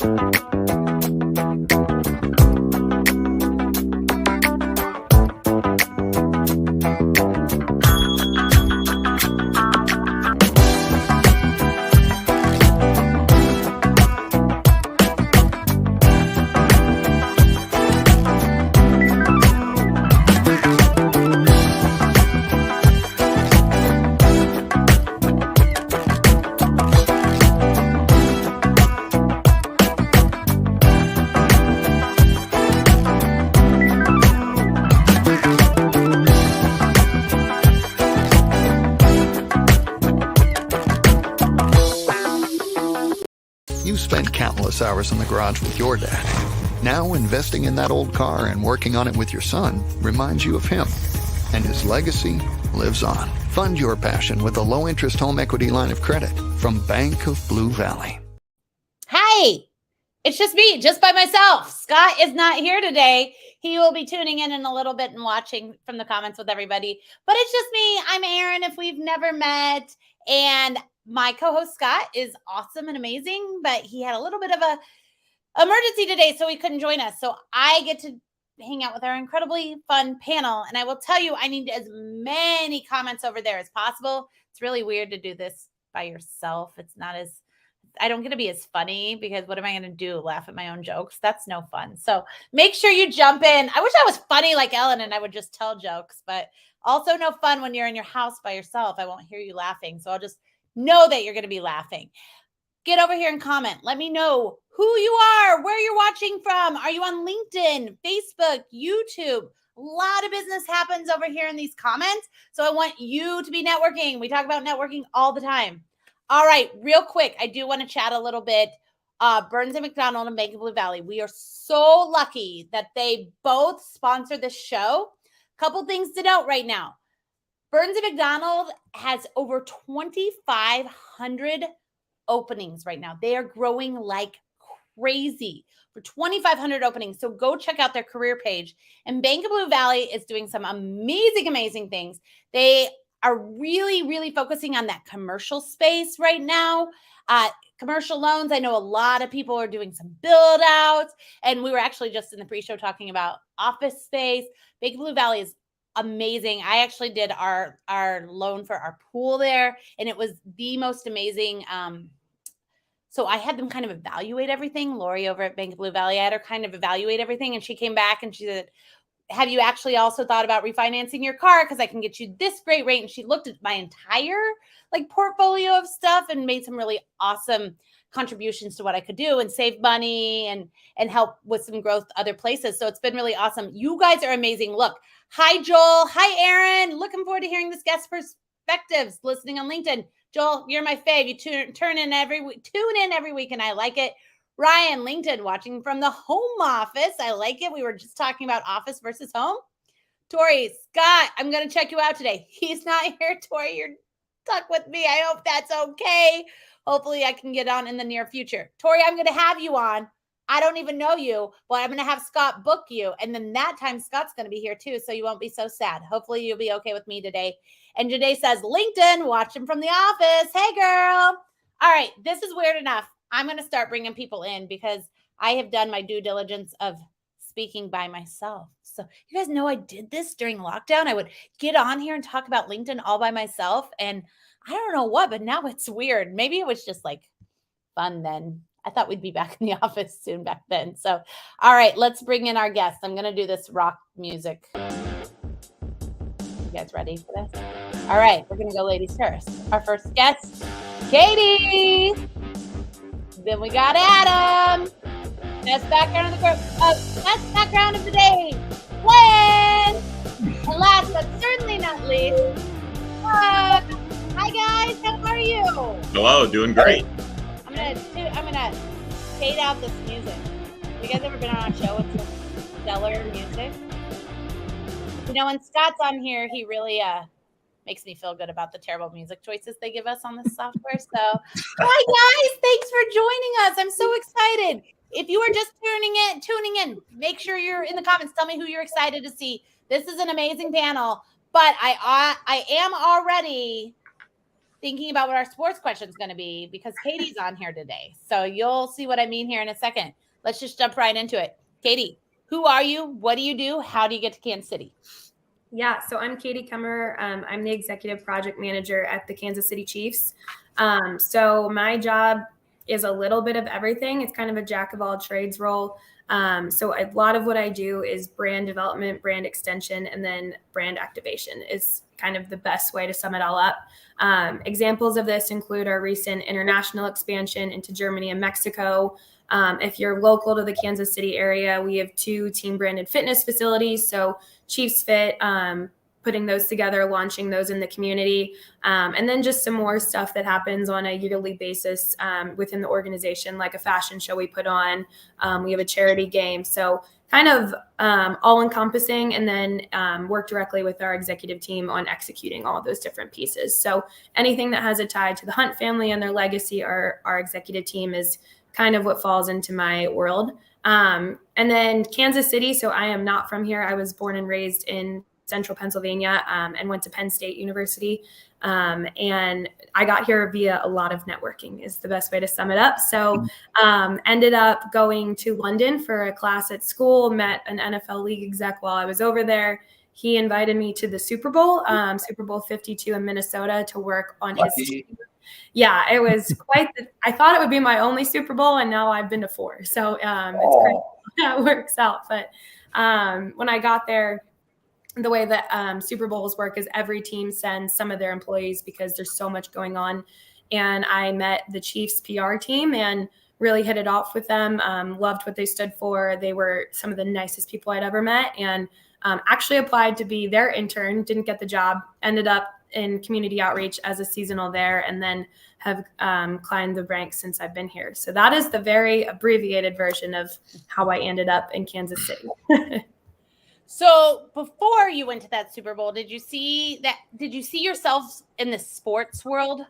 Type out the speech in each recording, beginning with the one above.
You spent countless hours in the garage with your dad. Now investing in that old car and working on it with your son reminds you of him. And his legacy lives on. Fund your passion with a low-interest home equity line of credit from Bank of Blue Valley. Hi, it's just me, just by myself. Scott is not here today. He will be tuning in a little bit and watching from the comments with everybody. But it's just me. I'm Erin, if we've never met. And my co-host Scott is awesome and amazing, but he had a little bit of a emergency today, so he couldn't join us. So I get to hang out with our incredibly fun panel. And I will tell you, I need as many comments over there as possible. It's really weird to do this by yourself. It's not as, I don't get to be as funny because what am I going to do? Laugh at my own jokes? That's no fun. So make sure you jump in. I wish I was funny like Ellen and I would just tell jokes, but also no fun when you're in your house by yourself. I won't hear you laughing. So I'll just know that you're going to be laughing. Get over here and comment. Let me know who you are, where you're watching from. Are you on LinkedIn, Facebook, YouTube? A lot of business happens over here in these comments. So I want you to be networking. We talk about networking all the time. All right, real quick. I do want to chat a little bit. Burns and McDonnell and Bank of Blue Valley. We are so lucky that they both sponsor this show. Couple things to note right now. Burns and McDonnell has over 2,500 openings right now. They are growing like crazy for 2,500 openings. So go check out their career page. And Bank of Blue Valley is doing some amazing, amazing things. They are really, really focusing on that commercial space right now. Commercial loans. I know a lot of people are doing some build outs. And we were actually just in the pre-show talking about office space. Bank of Blue Valley is amazing. I actually did our loan for our pool there, and it was the most amazing. So I had them kind of evaluate everything. Lori over at Bank of Blue Valley, I had her kind of evaluate everything, and she came back and she said, have you actually also thought about refinancing your car? Because I can get you this great rate. And she looked at my entire portfolio of stuff and made some really awesome contributions to what I could do and save money and help with some growth other places. So it's been really awesome. You guys are amazing. Look, hi, Joel. Hi, Aaron. Looking forward to hearing this guest perspectives listening on LinkedIn. Joel, you're my fave. You tune in every week and I like it. Ryan, LinkedIn, watching from the home office. I like it. We were just talking about office versus home. Tori, Scott, I'm going to check you out today. He's not here, Tori. You're stuck with me. I hope that's okay. Hopefully I can get on in the near future. Tori, I'm going to have you on. I don't even know you, but I'm going to have Scott book you. And then that time Scott's going to be here too, so you won't be so sad. Hopefully you'll be okay with me today. And Janae says, LinkedIn, watch him from the office. Hey, girl. All right, this is weird enough. I'm going to start bringing people in because I have done my due diligence of speaking by myself. So you guys know I did this during lockdown. I would get on here and talk about LinkedIn all by myself. And I don't know what, but now it's weird. Maybe it was just fun then. I thought we'd be back in the office soon back then. So, all right, let's bring in our guests. I'm going to do this rock music. You guys ready for this? All right, we're going to go ladies first. Our first guest, Katie. Then we got Adam. Best background of the group. Best background of the day. Gwen. And last but certainly not least, hi guys. How are you? Hello, doing great. I'm gonna fade out this music. Have you guys ever been on a show with some stellar music? You know, when Scott's on here, he really makes me feel good about the terrible music choices they give us on this software. So, hi guys, thanks for joining us. I'm so excited. If you are just tuning in, make sure you're in the comments. Tell me who you're excited to see. This is an amazing panel, but I am already thinking about what our sports question is going to be because Katie's on here today. So you'll see what I mean here in a second. Let's just jump right into it. Katie, who are you? What do you do? How do you get to Kansas City? Yeah, so I'm Katie Kemmerer. I'm the executive project manager at the Kansas City Chiefs. So my job is a little bit of everything. It's kind of a jack of all trades role. So a lot of what I do is brand development, brand extension, and then brand activation is kind of the best way to sum it all up. Examples of this include our recent international expansion into Germany and Mexico. If you're local to the Kansas City area, we have 2 team branded fitness facilities. So Chiefs Fit, putting those together, launching those in the community, and then just some more stuff that happens on a yearly basis within the organization, like a fashion show we put on. We have a charity game. So kind of all encompassing, and then work directly with our executive team on executing all of those different pieces. So anything that has a tie to the Hunt family and their legacy, our executive team is kind of what falls into my world. And then Kansas City. So I am not from here. I was born and raised in central Pennsylvania and went to Penn State University. And I got here via a lot of networking is the best way to sum it up. So ended up going to London for a class at school, met an NFL league exec while I was over there. He invited me to the Super Bowl, Super Bowl 52 in Minnesota to work on his team. Yeah, it was I thought it would be my only Super Bowl, and now I've been to 4. So it's crazy how it works out. But when I got there, the way that Super Bowls work is every team sends some of their employees because there's so much going on. And I met the Chiefs PR team and really hit it off with them. Loved what they stood for. They were some of the nicest people I'd ever met, and actually applied to be their intern, didn't get the job, ended up in community outreach as a seasonal there, and then have climbed the ranks since I've been here. So that is the very abbreviated version of how I ended up in Kansas City. So before you went to that Super Bowl, did you see yourself in the sports world?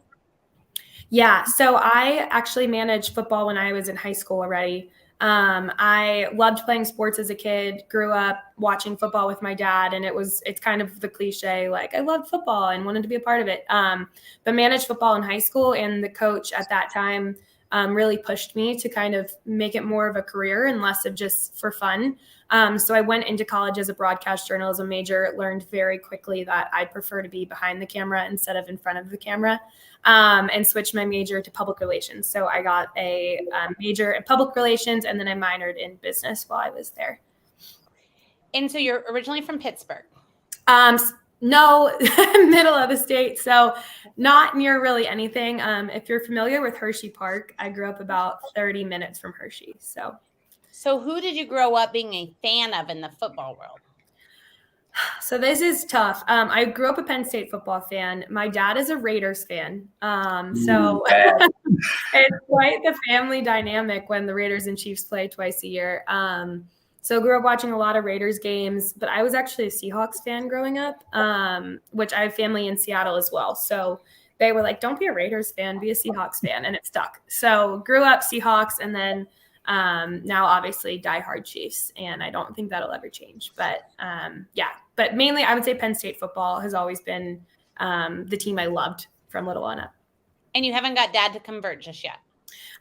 Yeah. So I actually managed football when I was in high school already. I loved playing sports as a kid, grew up watching football with my dad, and it's kind of the cliche, like I loved football and wanted to be a part of it. But managed football in high school, and the coach at that time really pushed me to kind of make it more of a career and less of just for fun. So I went into college as a broadcast journalism major, learned very quickly that I'd prefer to be behind the camera instead of in front of the camera, and switched my major to public relations. So I got a major in public relations, and then I minored in business while I was there. And so you're originally from Pittsburgh? No, middle of the state. So not near really anything. If you're familiar with Hershey Park, I grew up about 30 minutes from Hershey. So who did you grow up being a fan of in the football world? So this is tough. I grew up a Penn State football fan. My dad is a Raiders fan. So it's quite the family dynamic when the Raiders and Chiefs play twice a year. So grew up watching a lot of Raiders games, but I was actually a Seahawks fan growing up, which I have family in Seattle as well. So they were like, don't be a Raiders fan, be a Seahawks fan. And it stuck. So grew up Seahawks, and then now obviously diehard Chiefs, and I don't think that'll ever change. But but mainly I would say Penn State football has always been the team I loved from little on up. And you haven't got dad to convert just yet?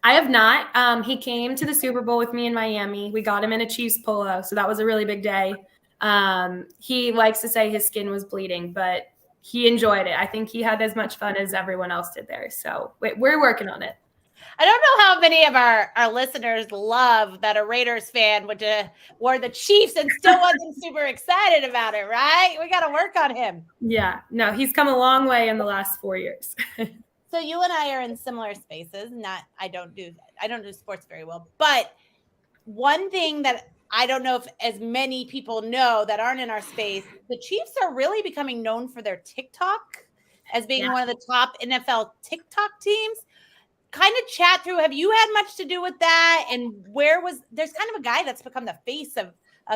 I have not. He came to the Super Bowl with me in Miami. We got him in a Chiefs polo, so that was a really big day. He likes to say his skin was bleeding, but he enjoyed it. I think he had as much fun as everyone else did there. So we're working on it. I don't know how many of our listeners love that a Raiders fan wore the Chiefs and still wasn't super excited about it, right? We got to work on him. Yeah, no, he's come a long way in the last 4 years. So you and I are in similar spaces. I don't do sports very well, but one thing that I don't know if as many people know that aren't in our space, the Chiefs are really becoming known for their TikTok as being one of the top NFL TikTok teams. Kind of chat through, have you had much to do with that? And there's kind of a guy that's become the face of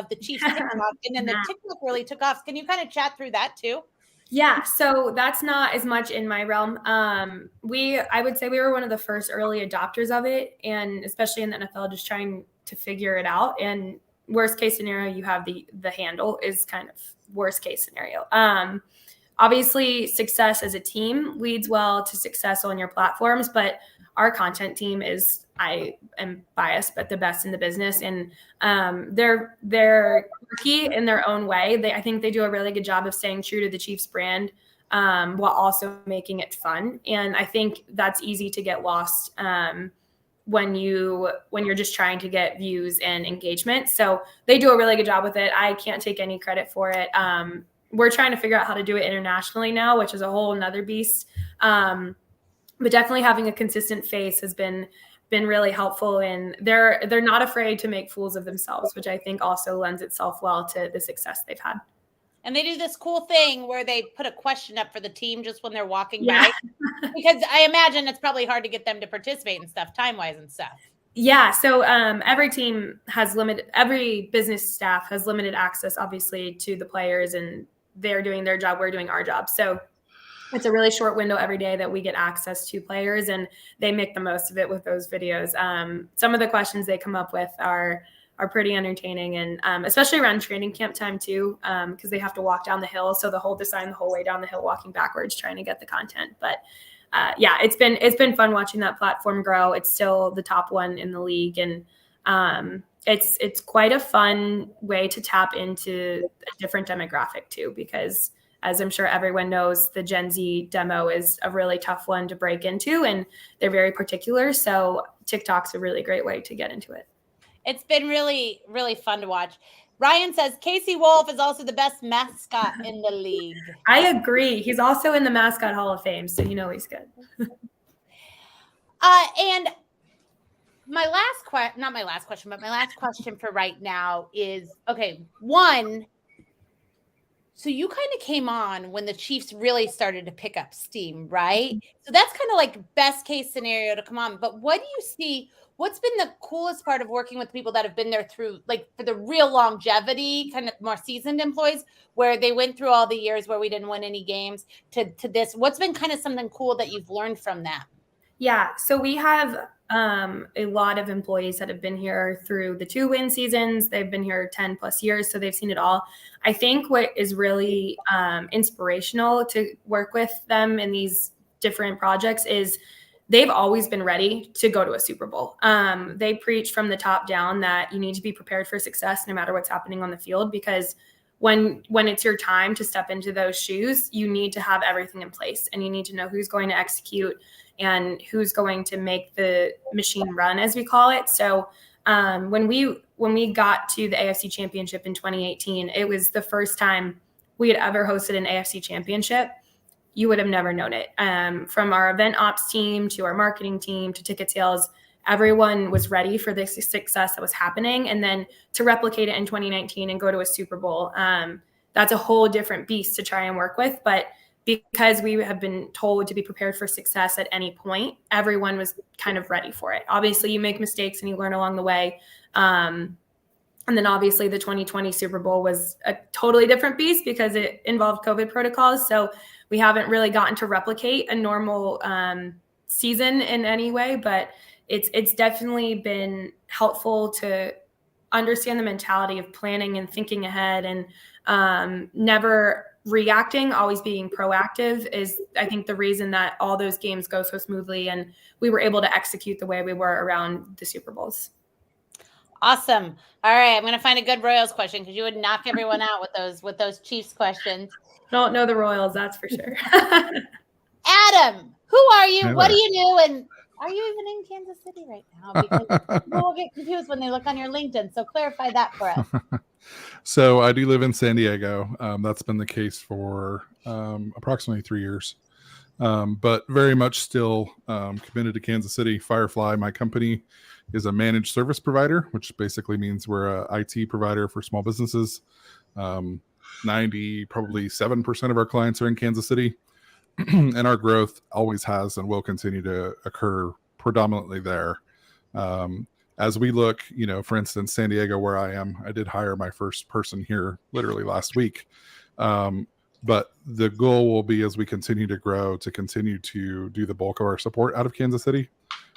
the Chiefs TikTok, and then the TikTok really took off. Can you kind of chat through that too? Yeah, so that's not as much in my realm. I would say we were one of the first early adopters of it, and especially in the NFL, just trying to figure it out. And worst case scenario, you have the handle is kind of worst case scenario. obviously success as a team leads well to success on your platforms, but our content team is, I am biased, but the best in the business. And they're quirky in their own way. I think they do a really good job of staying true to the Chiefs brand while also making it fun. And I think that's easy to get lost when you're just trying to get views and engagement. So they do a really good job with it. I can't take any credit for it. We're trying to figure out how to do it internationally now, which is a whole nother beast. But definitely having a consistent face has been really helpful, and they're not afraid to make fools of themselves, which I think also lends itself well to the success they've had. And they do this cool thing where they put a question up for the team just when they're walking by, because I imagine it's probably hard to get them to participate and stuff, time-wise and stuff. Yeah. So every team has every business staff has limited access, obviously, to the players, and they're doing their job. We're doing our job. So it's a really short window every day that we get access to players, and they make the most of it with those videos. Some of the questions they come up with are pretty entertaining, and especially around training camp time too, because they have to walk down the hill. So they'll hold the sign the whole way down the hill, walking backwards, trying to get the content. But yeah, it's been fun watching that platform grow. It's still the top one in the league, and it's quite a fun way to tap into a different demographic too, because as I'm sure everyone knows, the Gen Z demo is a really tough one to break into, and they're very particular. So TikTok's a really great way to get into it. It's been really, really fun to watch. Ryan says Casey Wolf is also the best mascot in the league. I agree. He's also in the Mascot Hall of Fame, so you know he's good. And my last question for right now is, okay, one, so you kind of came on when the Chiefs really started to pick up steam, right? So that's kind of like best case scenario to come on. But what do you see? What's been the coolest part of working with people that have been there through, like, for the real longevity, kind of more seasoned employees, where they went through all the years where we didn't win any games to this? What's been kind of something cool that you've learned from that? Yeah, so we have a lot of employees that have been here through the 2 win seasons. They've been here 10 plus years, so they've seen it all. I think what is really inspirational to work with them in these different projects is they've always been ready to go to a Super Bowl. They preach from the top down that you need to be prepared for success no matter what's happening on the field, because when it's your time to step into those shoes, you need to have everything in place, and you need to know who's going to execute and who's going to make the machine run, as we call it. So when we got to the AFC Championship in 2018, it was the first time we had ever hosted an AFC Championship. You would have never known it. From our event ops team to our marketing team to ticket sales, everyone was ready for the success that was happening. And then to replicate it in 2019 and go to a Super Bowl, that's a whole different beast to try and work with. But because we have been told to be prepared for success at any point, everyone was kind of ready for it. Obviously, you make mistakes and you learn along the way. And then obviously the 2020 Super Bowl was a totally different beast because it involved COVID protocols. So we haven't really gotten to replicate a normal season in any way, but it's definitely been helpful to understand the mentality of planning and thinking ahead, and never reacting, always being proactive is, I think, the reason that all those games go so smoothly and we were able to execute the way we were around the Super Bowls. Awesome. All right, I'm going to find a good Royals question, because you would knock everyone out with those Chiefs questions. Don't know the Royals, that's for sure. Adam, who are you? Hey what do there. you do? And are you even in Kansas City right now? Because people will get confused when they look on your LinkedIn. So clarify that for us. So I do live in San Diego. That's been the case for approximately 3 years, but very much still committed to Kansas City. Firefly, my company, is a managed service provider, which basically means we're a IT provider for small businesses. 7% of our clients are in Kansas City, and our growth always has and will continue to occur predominantly there. As we look, for instance, San Diego, where I am, I did hire my first person here literally last week. But the goal will be, as we continue to grow, to continue to do the bulk of our support out of Kansas City.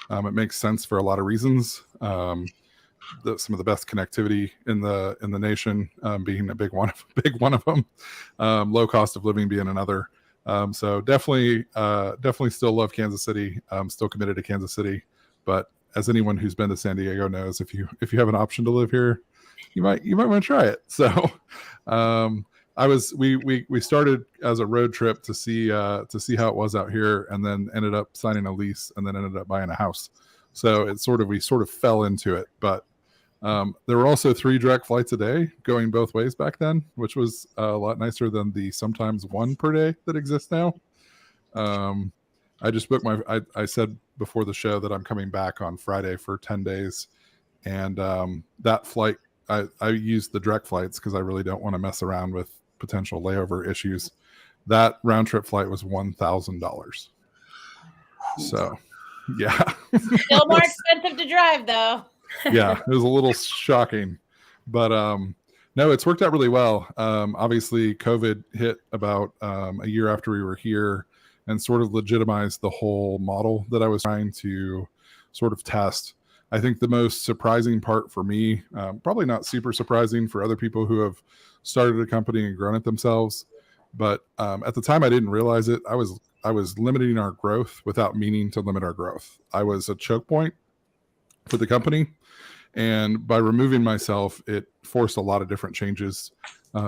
It makes sense for a lot of reasons. some of the best connectivity in the nation, being a big one of them. Low cost of living being another. So definitely still love Kansas City. Still committed to Kansas City. But as anyone who's been to San Diego knows, if you have an option to live here, you might want to try it. So we started as a road trip to see how it was out here, and then ended up signing a lease, and then ended up buying a house. So we sort of fell into it. But there were also 3 direct flights a day going both ways back then, which was a lot nicer than the sometimes 1 per day that exists now. I just booked I said before the show that I'm coming back on Friday for 10 days. And that flight, I used the direct flights because I really don't want to mess around with potential layover issues. That round trip flight was $1,000. So, yeah. Still more expensive to drive, though. Yeah, it was a little shocking. But no, it's worked out really well. Obviously, COVID hit about a year after we were here, and sort of legitimized the whole model that I was trying to sort of test. I think the most surprising part for me, probably not super surprising for other people who have started a company and grown it themselves, but at the time I didn't realize it. I was limiting our growth without meaning to limit our growth. I was a choke point for the company, and by removing myself, it forced a lot of different changes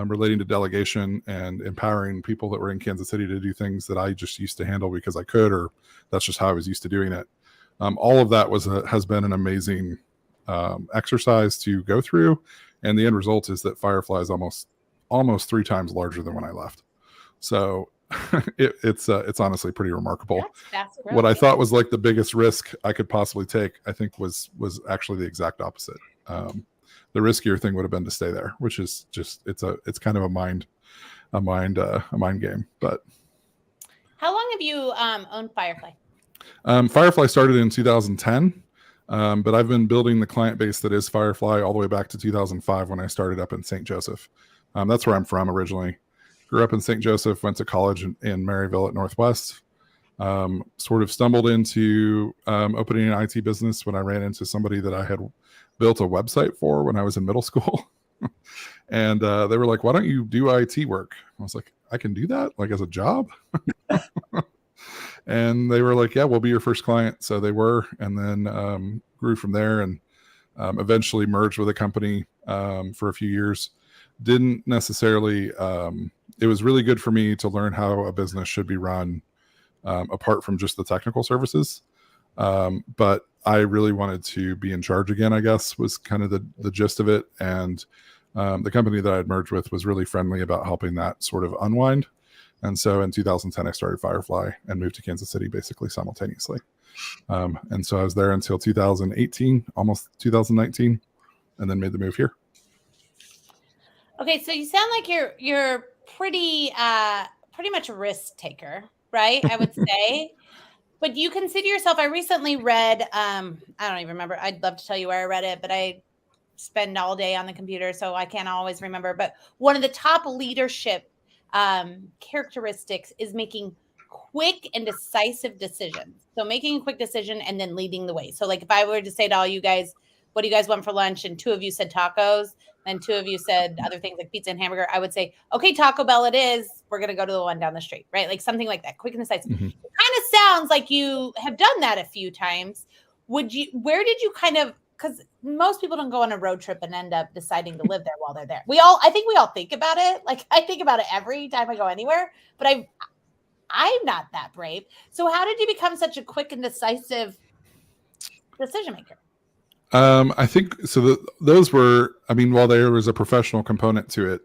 relating to delegation and empowering people that were in Kansas City to do things that I just used to handle because I could, or that's just how I was used to doing it. All of that has been an amazing exercise to go through, and the end result is that Firefly is almost 3 times larger than when I left. So it's honestly pretty remarkable. That's what I thought was like the biggest risk I could possibly take, I think was actually the exact opposite. The riskier thing would have been to stay there, which is just it's kind of a mind game. But how long have you owned Firefly? Firefly started in 2010, but I've been building the client base that is Firefly all the way back to 2005 when I started up in St. Joseph. That's where I'm from originally. Grew up in St. Joseph, went to college in Maryville at Northwest. Sort of stumbled into opening an IT business when I ran into somebody that I had built a website for when I was in middle school. And they were like, why don't you do IT work? I was like, I can do that, like as a job? And they were like, yeah, we'll be your first client. So they were, and then grew from there, and eventually merged with a company for a few years. Didn't necessarily, it was really good for me to learn how a business should be run apart from just the technical services. But I really wanted to be in charge again, I guess, was kind of the gist of it. And the company that I had merged with was really friendly about helping that sort of unwind. And so in 2010, I started Firefly and moved to Kansas City basically simultaneously. And so I was there until 2018, almost 2019, and then made the move here. Okay, so you sound like you're pretty much a risk taker, right? I would say. But you consider yourself, I recently read, I don't even remember. I'd love to tell you where I read it, but I spend all day on the computer, so I can't always remember. But one of the top leadership characteristics is making quick and decisive decisions. So making a quick decision and then leading the way. So like if I were to say to all you guys, what do you guys want for lunch? And 2 of you said tacos, and 2 of you said other things like pizza and hamburger. I would say, okay, Taco Bell it is. We're going to go to the one down the street, right? Like something like that, quick and decisive. Mm-hmm. It kind of sounds like you have done that a few times. Where did you kind of, because most people don't go on a road trip and end up deciding to live there while they're there. I think we all think about it. Like I think about it every time I go anywhere, but I'm not that brave. So how did you become such a quick and decisive decision maker? I think so. Those were, while there was a professional component to it,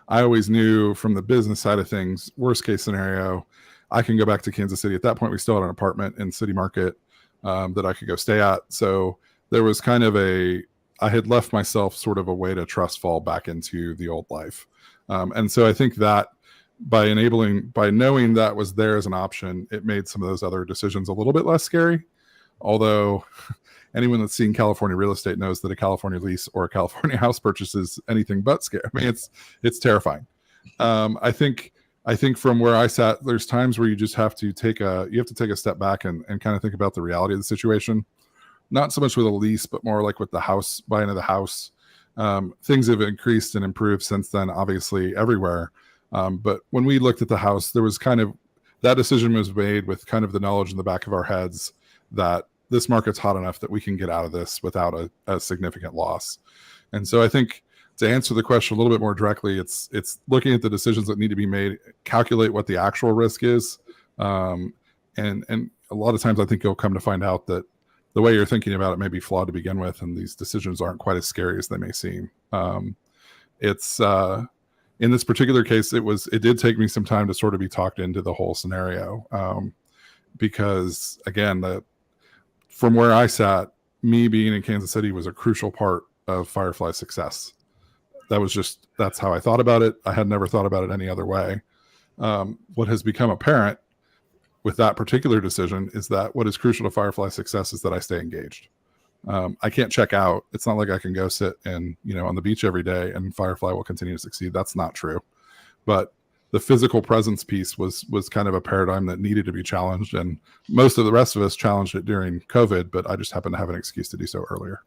I always knew from the business side of things, worst case scenario, I can go back to Kansas City. At that point, we still had an apartment in City Market that I could go stay at. So there was kind of I had left myself sort of a way to trust fall back into the old life. And so I think that by knowing that was there as an option, it made some of those other decisions a little bit less scary. Although anyone that's seen California real estate knows that a California lease or a California house purchase is anything but scary. It's terrifying. I think from where I sat, there's times where you just have to take a step back and kind of think about the reality of the situation. not so much with a lease, but more like with the house, buying of the house. Things have increased and improved since then, obviously everywhere. But when we looked at the house, there was kind of, that decision was made with kind of the knowledge in the back of our heads that this market's hot enough that we can get out of this without a significant loss. And so I think, to answer the question a little bit more directly, it's looking at the decisions that need to be made, calculate what the actual risk is. And a lot of times I think you'll come to find out that the way you're thinking about it may be flawed to begin with, and these decisions aren't quite as scary as they may seem. It's in this particular case, it did take me some time to sort of be talked into the whole scenario. Because again, from where I sat, me being in Kansas City was a crucial part of Firefly's success. That's how I thought about it. I had never thought about it any other way. What has become apparent with that particular decision is that what is crucial to Firefly's success is that I stay engaged. I can't check out. It's not like I can go sit and, on the beach every day and Firefly will continue to succeed. That's not true. But the physical presence piece was kind of a paradigm that needed to be challenged. And most of the rest of us challenged it during COVID, but I just happened to have an excuse to do so earlier.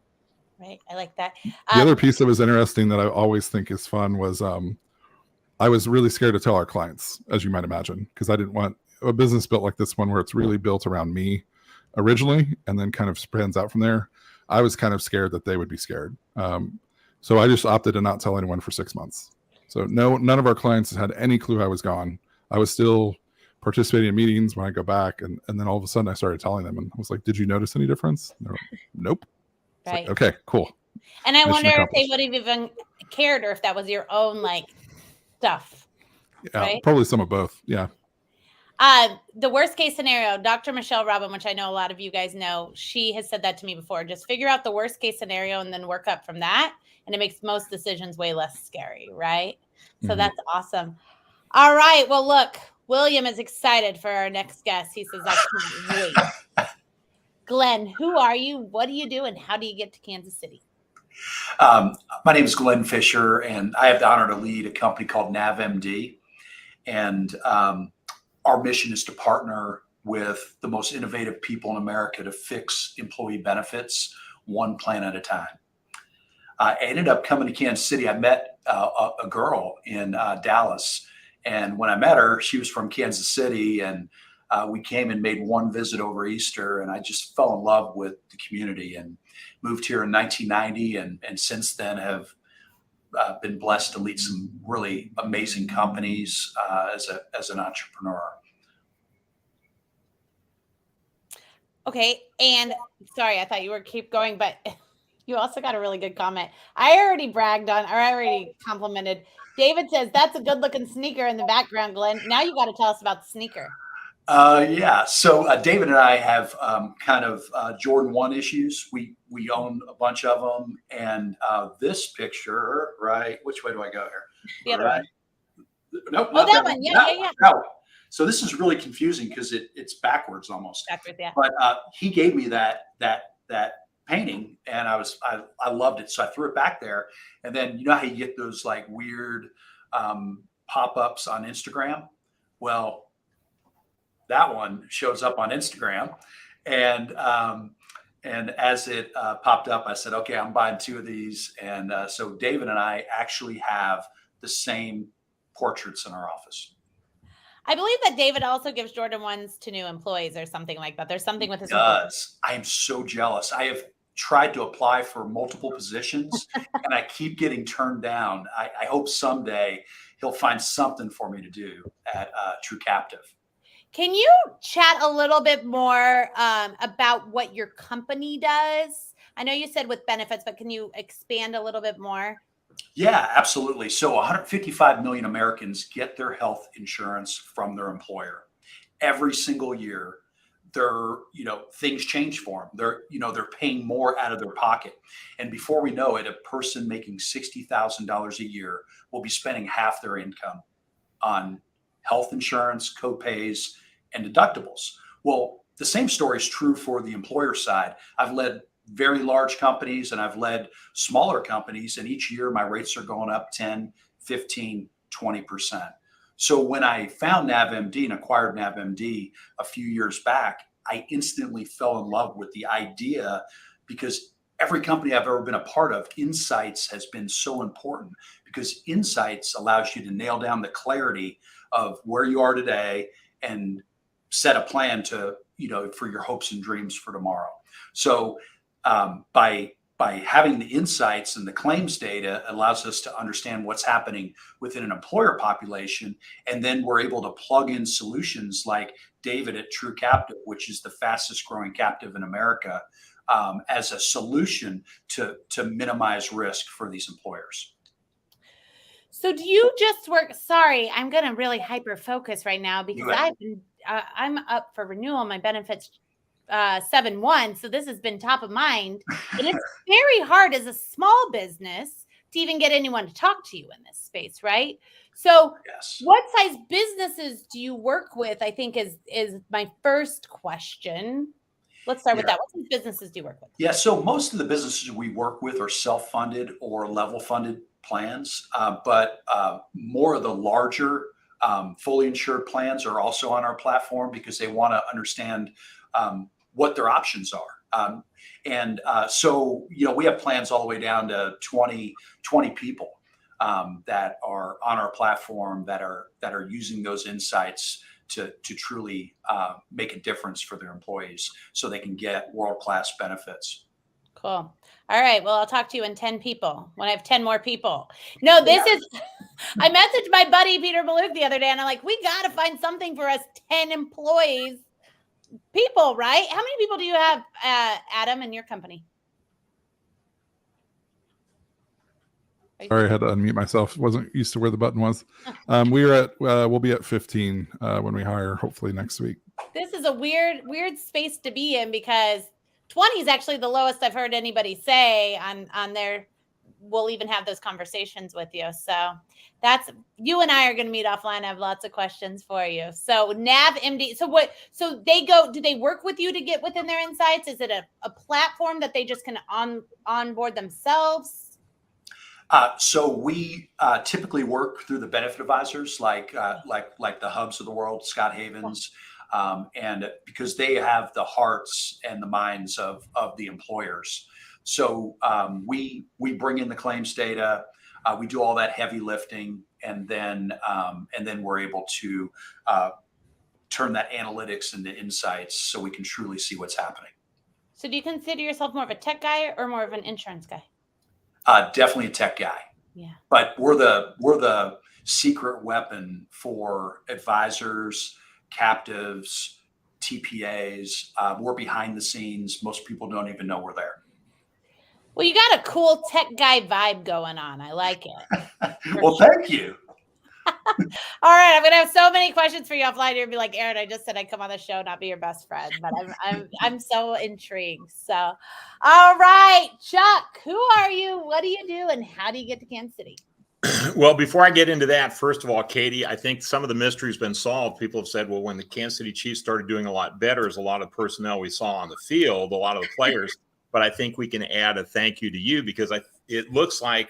Right. I like that. The other piece that was interesting that I always think is fun was I was really scared to tell our clients, as you might imagine, because I didn't want a business built like this one where it's really built around me originally and then kind of spans out from there. I was kind of scared that they would be scared. So I just opted to not tell anyone for 6 months. So none of our clients had any clue I was gone. I was still participating in meetings when I go back. And then all of a sudden I started telling them and I was like, did you notice any difference? They were like, nope. Right. Like, okay, cool. And I wonder if they would have even cared or if that was your own stuff. Yeah, right? Probably some of both. Yeah. The worst case scenario, Dr. Michelle Robin, which I know a lot of you guys know, she has said that to me before. Just figure out the worst case scenario and then work up from that. And it makes most decisions way less scary, right? So that's awesome. All right. Well, look, William is excited for our next guest. He says, I can't wait. Glenn, who are you? What do you do? And how do you get to Kansas City? My name is Glenn Fisher, and I have the honor to lead a company called NavMD. And our mission is to partner with the most innovative people in America to fix employee benefits one plan at a time. I ended up coming to Kansas City. I met a girl in Dallas. And when I met her, she was from Kansas City. And we came and made one visit over Easter. And I just fell in love with the community and moved here in 1990. And since then have been blessed to lead some really amazing companies as an entrepreneur. Okay. And sorry, I thought you were keep going, but you also got a really good comment. I already complimented. David says, that's a good looking sneaker in the background, Glenn. Now you got to tell us about the sneaker. Yeah. So David and I have kind of Jordan 1 issues. We own a bunch of them. And this picture, right? Which way do I go here? The other way. Nope. Oh, that one. Yeah. No. So this is really confusing because it's backwards almost. Backwards, yeah. But he gave me that painting and I loved it. So I threw it back there. And then you know how you get those like weird pop-ups on Instagram? Well, that one shows up on Instagram. And as it popped up, I said, okay, I'm buying 2 of these. And so David and I actually have the same portraits in our office. I believe that David also gives Jordan 1s to new employees or something like that. There's something with his. He does. I am so jealous. I have tried to apply for multiple positions and I keep getting turned down. I hope someday he'll find something for me to do at True Captive. Can you chat a little bit more about what your company does? I know you said with benefits, but can you expand a little bit more? Yeah, absolutely. So 155 million Americans get their health insurance from their employer. Every single year, things change for them. They're paying more out of their pocket. And before we know it, a person making $60,000 a year will be spending half their income on health insurance, copays, and deductibles. Well, the same story is true for the employer side. I've led very large companies and I've led smaller companies, and each year my rates are going up 10, 15, 20%. So when I found NavMD and acquired NavMD a few years back, I instantly fell in love with the idea because every company I've ever been a part of, insights has been so important, because insights allows you to nail down the clarity of where you are today and set a plan to, for your hopes and dreams for tomorrow. So by having the insights and the claims data allows us to understand what's happening within an employer population. And then we're able to plug in solutions like David at True Captive, which is the fastest growing captive in America, as a solution to minimize risk for these employers. So do you just work? Sorry, I'm going to really hyper focus right now because I'm up for renewal. My benefits 7/1. So this has been top of mind. And it's very hard as a small business to even get anyone to talk to you in this space, right? So yes. What size businesses do you work with? I think is my first question. Let's start with that. What size businesses do you work with? Yeah, so most of the businesses we work with are self-funded or level-funded plans, but more of the larger fully insured plans are also on our platform because they want to understand what their options are. So we have plans all the way down to 20 people that are on our platform that are using those insights to truly make a difference for their employees so they can get world-class benefits. Cool. All right. Well, I'll talk to you in 10 people when I have 10 more people. No, this is, I messaged my buddy, Peter Maluk, the other day, and I'm like, we got to find something for us 10 employees, people, right? How many people do you have, Adam, in your company? Sorry, I had to unmute myself. Wasn't used to where the button was. We'll be at 15 when we hire, hopefully next week. This is a weird space to be in because 20 is actually the lowest I've heard anybody say on their, we'll even have those conversations with you. So that's, you and I are going to meet offline. I have lots of questions for you. So NavMD, so do they work with you to get within their insights? Is it a platform that they just can onboard themselves? So we typically work through the benefit advisors like the Hubs of the world, Scott Havens, and because they have the hearts and the minds of the employers. So we bring in the claims data, we do all that heavy lifting, and then we're able to turn that analytics into insights so we can truly see what's happening. So do you consider yourself more of a tech guy or more of an insurance guy? Definitely a tech guy. Yeah. But we're the secret weapon for advisors, captives, TPAs. We're behind the scenes. Most people don't even know we're there. Well, you got a cool tech guy vibe going on. I like it. Well, thank you. All right, I'm gonna have so many questions for you offline. You'll be like, Aaron, I just said I'd come on the show, not be your best friend, but I'm so intrigued. So, all right, Chuck, who are you? What do you do, and how do you get to Kansas City? Well, before I get into that, first of all, Katie, I think some of the mystery's been solved. People have said, well, when the Kansas City Chiefs started doing a lot better, as a lot of personnel we saw on the field, a lot of the players. But I think we can add a thank you to you because it looks like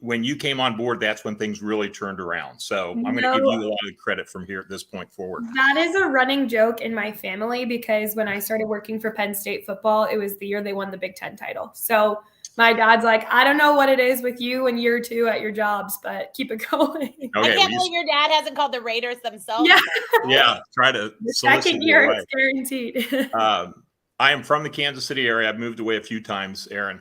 when you came on board, that's when things really turned around. So I'm going to give you a lot of credit from here at this point forward. That is a running joke in my family because when I started working for Penn State football, it was the year they won the Big Ten title. So my dad's like, I don't know what it is with you in year 2 at your jobs, but keep it going. Okay, I can't believe your dad hasn't called the Raiders themselves. Yeah, try to the second year it's guaranteed. I am from the Kansas City area. I've moved away a few times, Aaron.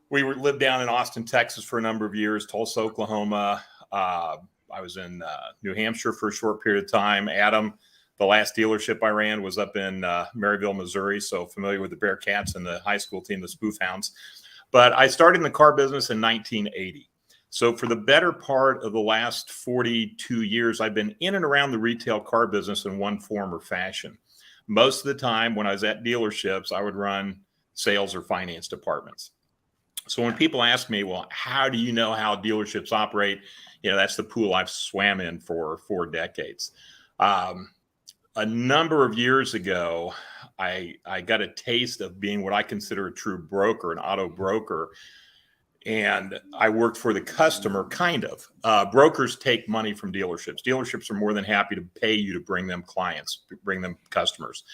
We lived down in Austin, Texas for a number of years, Tulsa, Oklahoma. I was in New Hampshire for a short period of time. Adam, the last dealership I ran was up in Maryville, Missouri, so familiar with the Bearcats and the high school team, the Spoof Hounds. But I started in the car business in 1980. So for the better part of the last 42 years, I've been in and around the retail car business in one form or fashion. Most of the time when I was at dealerships, I would run sales or finance departments. So when people ask me, well, how do you know how dealerships operate? That's the pool I've swam in for 4 decades. A number of years ago, I got a taste of being what I consider a true broker, an auto broker. and I worked for the customer, kind of. Brokers take money from dealerships. Dealerships are more than happy to pay you to bring them clients, bring them customers.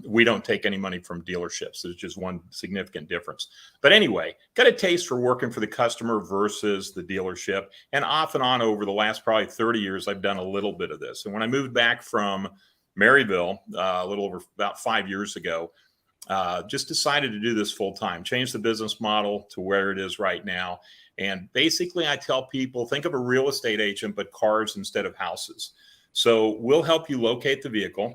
We don't take any money from dealerships. There's just one significant difference. But anyway, got a taste for working for the customer versus the dealership. And off and on over the last probably 30 years, I've done a little bit of this. And when I moved back from Maryville a little over about 5 years ago, just decided to do this full time, change the business model to where it is right now. And basically, I tell people, think of a real estate agent, but cars instead of houses. So we'll help you locate the vehicle.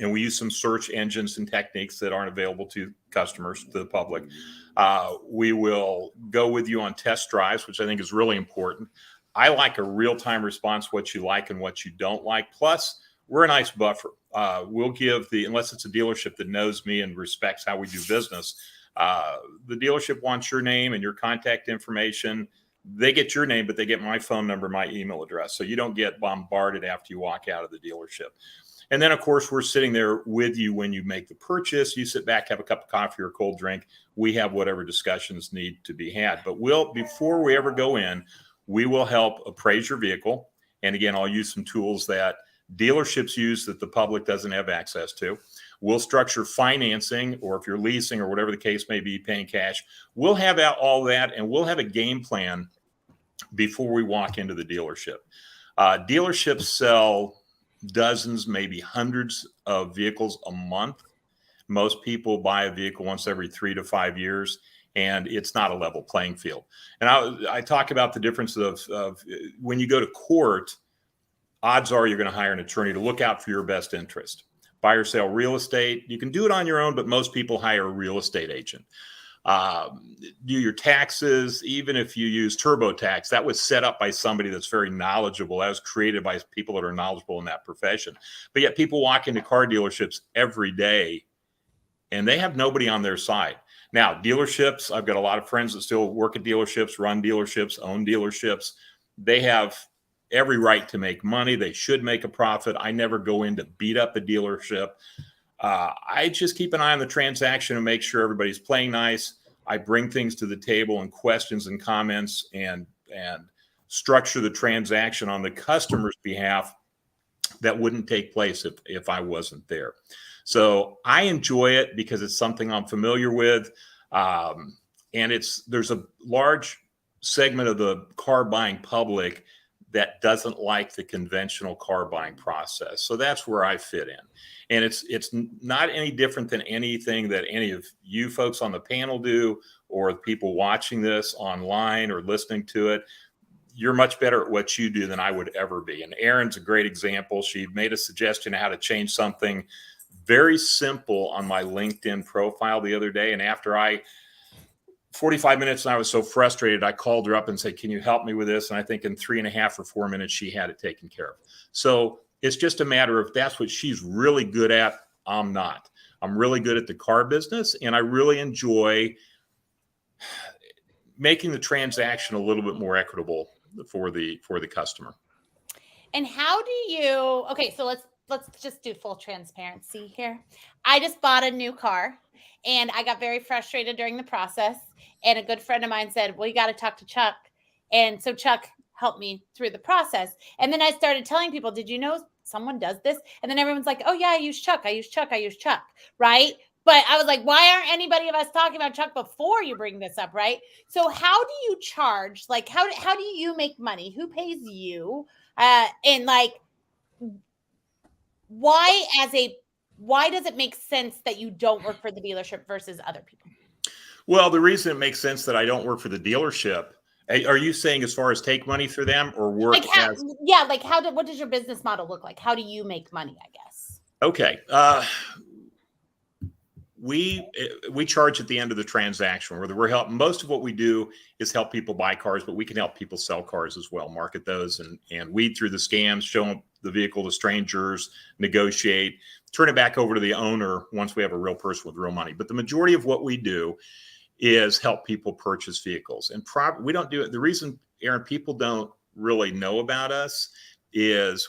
And we use some search engines and techniques that aren't available to customers, to the public. We will go with you on test drives, which I think is really important. I like a real-time response, what you like and what you don't like. Plus, we're a nice buffer. We'll give unless it's a dealership that knows me and respects how we do business, the dealership wants your name and your contact information. They get your name, but they get my phone number, my email address. So you don't get bombarded after you walk out of the dealership. And then, of course, we're sitting there with you when you make the purchase. You sit back, have a cup of coffee or a cold drink. We have whatever discussions need to be had. But before we ever go in, we will help appraise your vehicle. And again, I'll use some tools that dealerships use that the public doesn't have access to. We'll structure financing, or if you're leasing or whatever the case may be, paying cash. We'll have all that, and we'll have a game plan before we walk into the dealership. Dealerships sell dozens, maybe hundreds of vehicles a month. Most people buy a vehicle once every 3 to 5 years, and it's not a level playing field. And I talk about the difference of when you go to court, odds are you're going to hire an attorney to look out for your best interest. Buy or sell real estate, you can do it on your own, but most people hire a real estate agent. Do your taxes, even if you use TurboTax, that was set up by somebody that's very knowledgeable. That was created by people that are knowledgeable in that profession. But yet people walk into car dealerships every day and they have nobody on their side. Now, dealerships, I've got a lot of friends that still work at dealerships, run dealerships, own dealerships. They have every right to make money. They should make a profit. I never go in to beat up a dealership. I just keep an eye on the transaction and make sure everybody's playing nice. I bring things to the table and questions and comments and structure the transaction on the customer's behalf that wouldn't take place if I wasn't there. So I enjoy it because it's something I'm familiar with. And there's a large segment of the car buying public that doesn't like the conventional car buying process. So that's where I fit in. And it's not any different than anything that any of you folks on the panel do, or people watching this online or listening to it. You're much better at what you do than I would ever be. And Erin's a great example. She made a suggestion of how to change something very simple on my LinkedIn profile the other day. And after 45 minutes, and I was so frustrated, I called her up and said, can you help me with this? And I think in 3.5 or 4 minutes, she had it taken care of. So it's just a matter of that's what she's really good at. I'm not. I'm really good at the car business, and I really enjoy making the transaction a little bit more equitable for the customer. And how do you, okay, so let's just do full transparency here. I just bought a new car and I got very frustrated during the process. And a good friend of mine said, well, you got to talk to Chuck. And so Chuck helped me through the process. And then I started telling people, did you know someone does this? And then everyone's like, oh yeah, I use Chuck. Right? But I was like, why aren't anybody of us talking about Chuck before you bring this up? Right? So how do you charge? Like, how do you make money? Who pays you? And like, why does it make sense that you don't work for the dealership versus other people? Well, the reason it makes sense that I don't work for the dealership, are you saying as far as take money for them or work? What does your business model look like? How do you make money, I guess? Okay. We charge at the end of the transaction, where we're helping. Most of what we do is help people buy cars, but we can help people sell cars as well, market those and weed through the scams, show them the vehicle to strangers, negotiate, turn it back over to the owner once we have a real person with real money. But the majority of what we do is help people purchase vehicles. And we don't do it. The reason, Erin, people don't really know about us is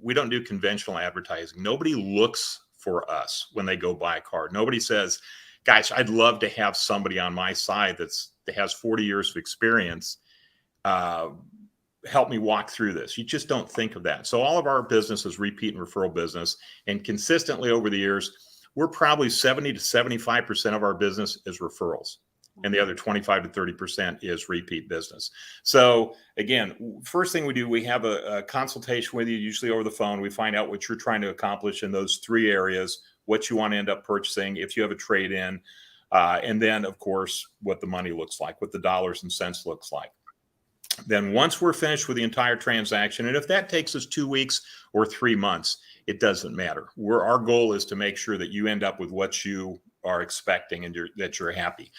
we don't do conventional advertising. Nobody looks for us when they go buy a car. Nobody says, gosh, I'd love to have somebody on my side that's that has 40 years of experience help me walk through this. You just don't think of that. So all of our business is repeat and referral business. And consistently over the years, we're probably 70 to 75% of our business is referrals. And the other 25 to 30% is repeat business. So again, first thing we do, we have a consultation with you, usually over the phone. We find out what you're trying to accomplish in those 3 areas, what you want to end up purchasing, if you have a trade-in, and then, of course, what the money looks like, what the dollars and cents looks like. Then once we're finished with the entire transaction, and if that takes us 2 weeks or 3 months, it doesn't matter. Our goal is to make sure that you end up with what you are expecting and that you're happy.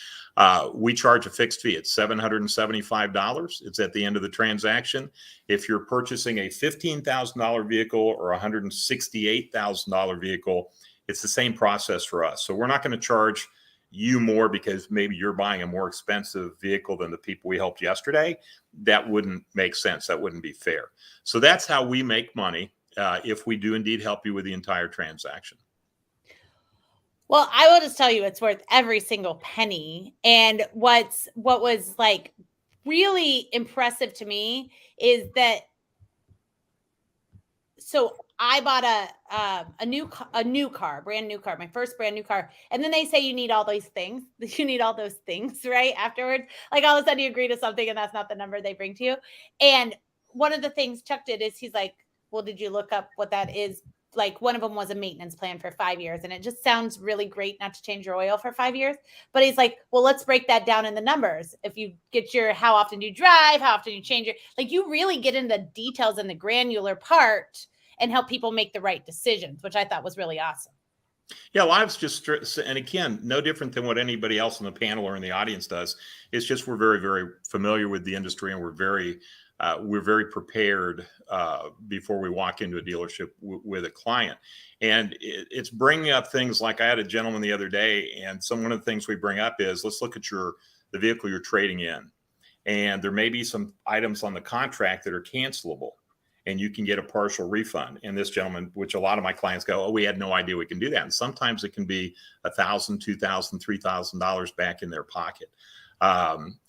We charge a fixed fee. It's $775. It's at the end of the transaction. If you're purchasing a $15,000 vehicle or a $168,000 vehicle, it's the same process for us. So we're not going to charge you more because maybe you're buying a more expensive vehicle than the people we helped yesterday. That wouldn't make sense. That wouldn't be fair. So that's how we make money if we do indeed help you with the entire transaction. Well, I will just tell you, it's worth every single penny. And what was like really impressive to me is that, so I bought a new car, brand new car, my first brand new car. And then they say you need all those things. You need all those things, right? Afterwards, like all of a sudden you agree to something and that's not the number they bring to you. And one of the things Chuck did is he's like, well, did you look up what that is? Like one of them was a maintenance plan for 5 years. And it just sounds really great not to change your oil for 5 years. But he's like, well, let's break that down in the numbers. If you get how often do you drive, how often you change like you really get into the details and the granular part and help people make the right decisions, which I thought was really awesome. Yeah, well, I was just, and again, no different than what anybody else on the panel or in the audience does. It's just we're very, very familiar with the industry, and we're very prepared before we walk into a dealership with a client. And it's bringing up things like I had a gentleman the other day, and one of the things we bring up is let's look at the vehicle you're trading in, and there may be some items on the contract that are cancelable, and you can get a partial refund. And this gentleman, which a lot of my clients go, oh, we had no idea we can do that. And sometimes it can be $1,000, $2,000, $3,000 back in their pocket.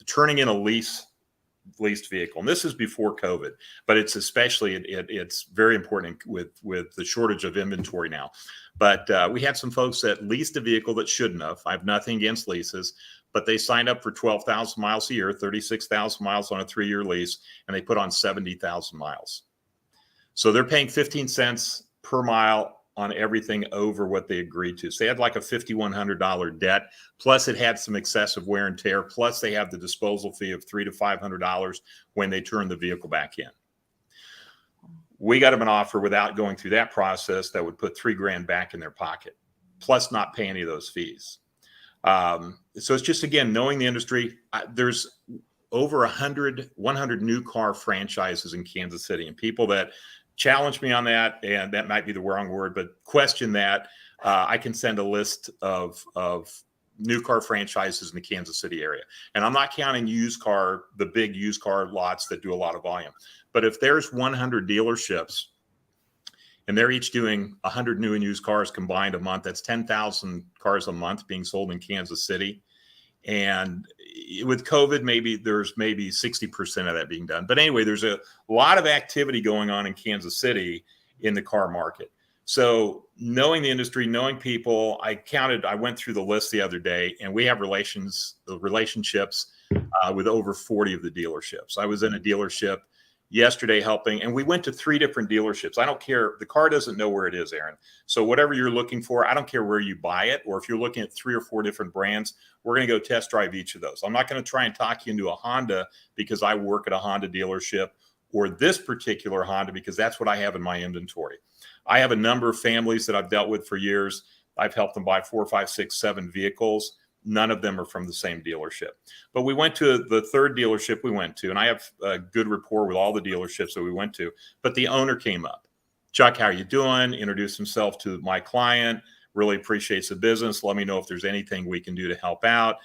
Turning in a leased vehicle, and this is before COVID, but it's especially it's very important with the shortage of inventory now. But we had some folks that leased a vehicle that shouldn't have. I have nothing against leases, but they signed up for 12,000 miles a year, 36,000 miles on a 3-year lease, and they put on 70,000 miles. So they're paying 15 cents per mile on everything over what they agreed to. So they had like a $5,100 debt, plus it had some excessive wear and tear, plus they have the disposal fee of $300 to $500 when they turn the vehicle back in. We got them an offer without going through that process that would put $3,000 back in their pocket, plus not pay any of those fees. So it's just, again, knowing the industry. There's over 100 new car franchises in Kansas City, and people that challenge me on that, and that might be the wrong word, but question that, I can send a list of new car franchises in the Kansas City area. And I'm not counting the big used car lots that do a lot of volume. But if there's 100 dealerships and they're each doing 100 new and used cars combined a month, that's 10,000 cars a month being sold in Kansas City. And with COVID, there's 60% of that being done. But anyway, there's a lot of activity going on in Kansas City in the car market. So knowing the industry, knowing people, I went through the list the other day, and we have relationships with over 40 of the dealerships. I was in a dealership yesterday helping, and we went to 3 different dealerships. I don't care. The car doesn't know where it is, Aaron. So whatever you're looking for, I don't care where you buy it, or if you're looking at 3 or 4 different brands, we're going to go test drive each of those. I'm not going to try and talk you into a Honda because I work at a Honda dealership, or this particular Honda because that's what I have in my inventory. I have a number of families that I've dealt with for years. I've helped them buy 4, 5, 6, 7 vehicles. None of them are from the same dealership. But we went to the 3rd dealership we went to, and I have a good rapport with all the dealerships that we went to. But the owner came up. Chuck, how are you doing? Introduced himself to my client. Really appreciates the business. Let me know if there's anything we can do to help out.